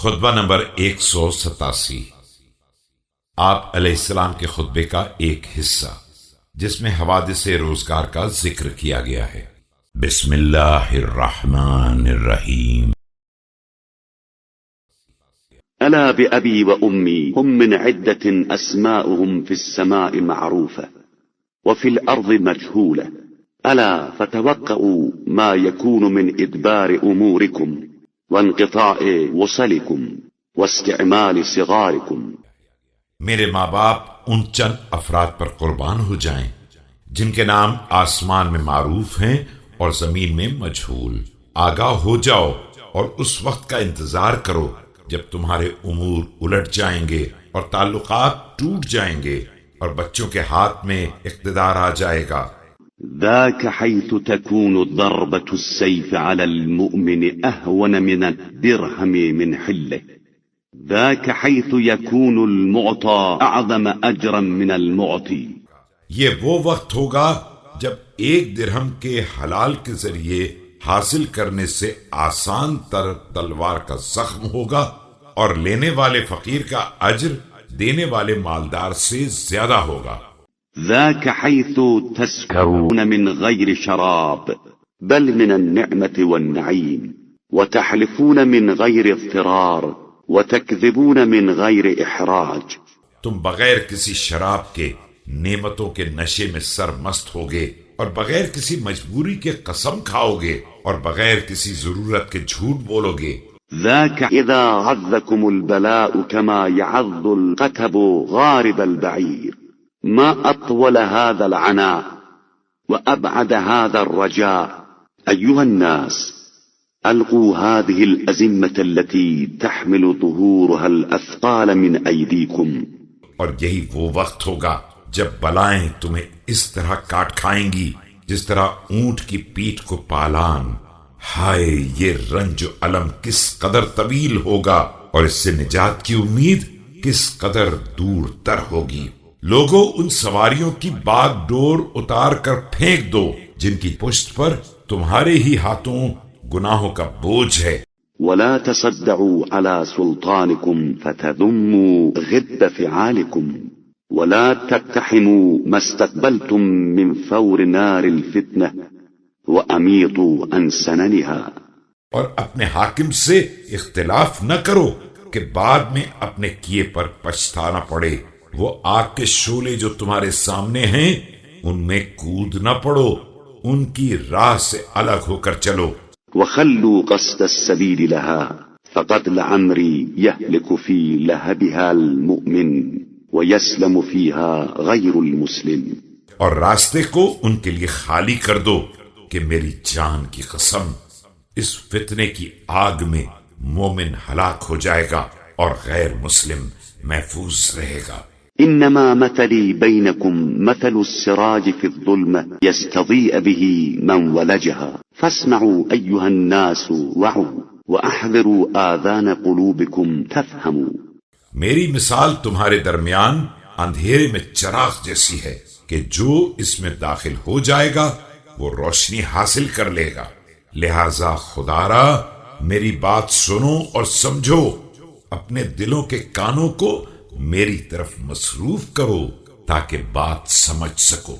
خطبہ نمبر 187، آپ علیہ السلام کے خطبے کا ایک حصہ جس میں حوادث روزگار کا ذکر کیا گیا ہے۔ بسم اللہ الرحمن الرحیم۔ ألا بأبي وأمي هم من عدة أسماؤهم في السماء معروفة وفي الأرض مجهولة ألا فتوقعوا ما يكون من إدبار أموركم وانقطاع وصلكم واستعمال صغاركم۔ میرے ماں باپ ان چند افراد پر قربان ہو جائیں جن کے نام آسمان میں معروف ہیں اور زمین میں مجہول۔ آگاہ ہو جاؤ اور اس وقت کا انتظار کرو جب تمہارے امور الٹ جائیں گے اور تعلقات ٹوٹ جائیں گے اور بچوں کے ہاتھ میں اقتدار آ جائے گا۔ ذاك حيث تكون ضربة السيف على المؤمن أهون من الدرهم من حله، ذاك حيث يكون المعطى أعظم أجرا من المعطي۔ یہ وہ وقت ہوگا جب ایک درہم کے حلال کے ذریعے حاصل کرنے سے آسان تر تلوار کا زخم ہوگا اور لینے والے فقیر کا اجر دینے والے مالدار سے زیادہ ہوگا۔ ذاك حيث تسكرون من غير شراب بل من النعمة والنعيم وتحلفون من غير اضطرار وتكذبون من غير إحراج۔ تم بغیر کسی شراب کے نعمتوں کے نشے میں سرمست ہوگے اور بغیر کسی مجبوری کے قسم کھاؤ گے اور بغیر کسی ضرورت کے جھوٹ بولو گے۔ ذاك إذا غذكم البلاء كما يعض القتب غارب البعير ما أطول هذا العناء وأبعد هذا الرجاء۔ أيها الناس ألقوا هذه الأزمة التي تحمل ظهورها الأثقال من أيديكم۔ اور یہی وہ وقت ہوگا جب بلائیں تمہیں اس طرح کاٹ کھائیں گی جس طرح اونٹ کی پیٹھ کو پالان۔ ہائے یہ رنج و علم کس قدر طویل ہوگا اور اس سے نجات کی امید کس قدر دور تر ہوگی۔ لوگوں ان سواریوں کی باغ ڈور اتار کر پھینک دو جن کی پشت پر تمہارے ہی ہاتھوں گناہوں کا بوجھ ہے۔ ولا تصدعوا على سلطانكم فتذموا غد فعالكم ولا تقتحموا ما استقبلتم من فور نار الفتنة وأميطوا عن سننها۔ اور اپنے حاکم سے اختلاف نہ کرو کہ بعد میں اپنے کیے پر پچھتانا پڑے۔ وہ آگ کے شعلے جو تمہارے سامنے ہیں ان میں کود نہ پڑو، ان کی راہ سے الگ ہو کر چلو۔ وخلوا قصد السبيل لها فقد لعمري يهلك في لهبها المؤمن ويسلم فيها غير المسلم۔ اور راستے کو ان کے لیے خالی کر دو کہ میری جان کی قسم اس فتنے کی آگ میں مومن ہلاک ہو جائے گا اور غیر مسلم محفوظ رہے گا۔ إنما مثلي بينكم مثل السراج في الظلمة يستضيء به من ولجها فاسمعوا أيها الناس وعوا وأحذروا آذان قلوبكم تفهموا۔ میری مثال تمہارے درمیان اندھیرے میں چراغ جیسی ہے کہ جو اس میں داخل ہو جائے گا وہ روشنی حاصل کر لے گا، لہذا خدارا میری بات سنو اور سمجھو، اپنے دلوں کے کانوں کو میری طرف مصروف کرو تاکہ بات سمجھ سکو۔